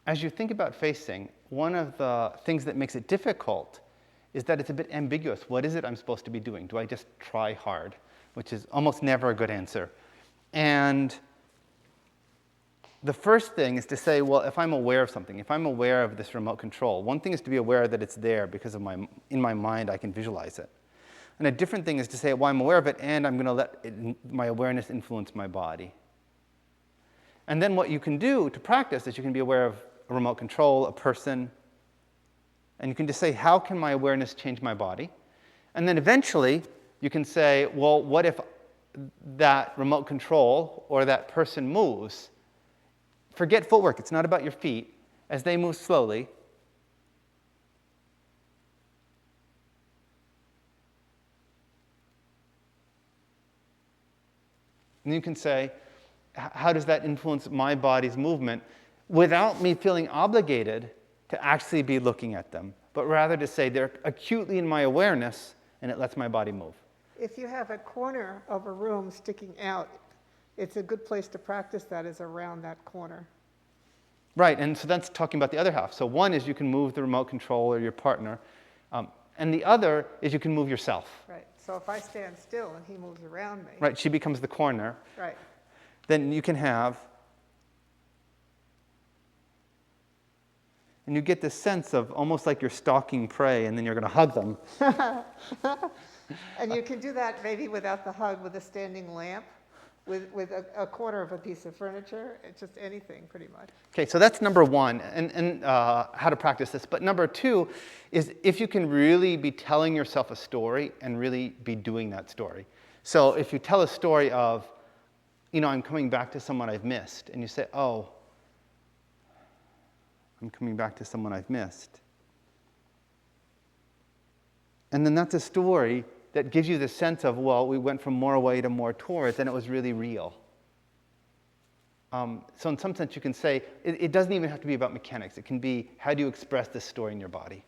as you think about facing, one of the things that makes it difficult is that it's a bit ambiguous. What is it I'm supposed to be doing? Do I just try hard? Which is almost never a good answer. And the first thing is to say, well, if I'm aware of something, if I'm aware of this remote control, one thing is to be aware that it's there because of in my mind I can visualize it. And a different thing is to say, well, I'm aware of it, and I'm going to let my awareness influence my body. And then what you can do to practice is you can be aware of a remote control, a person, and you can just say, how can my awareness change my body? And then eventually, you can say, well, what if that remote control or that person moves? Forget footwork. It's not about your feet. As they move slowly, and you can say, how does that influence my body's movement without me feeling obligated to actually be looking at them, but rather to say they're acutely in my awareness and it lets my body move. If you have a corner of a room sticking out, it's a good place to practice that is around that corner. Right, and so that's talking about the other half. So one is you can move the remote control or your partner, and the other is you can move yourself. Right, so if I stand still and he moves around me. Right, she becomes the corner. Right. Then you can have, and you get this sense of almost like you're stalking prey and then you're going to hug them. And you can do that maybe without the hug, with a standing lamp, with a corner of a piece of furniture. It's just anything, pretty much. Okay, so that's number one, and how to practice this. But number two is if you can really be telling yourself a story and really be doing that story. So if you tell a story of, I'm coming back to someone I've missed, and you say, oh, I'm coming back to someone I've missed. And then that's a story that gives you the sense of, well, we went from more away to more towards, and it was really real. So in some sense, you can say, it doesn't even have to be about mechanics. It can be, how do you express this story in your body?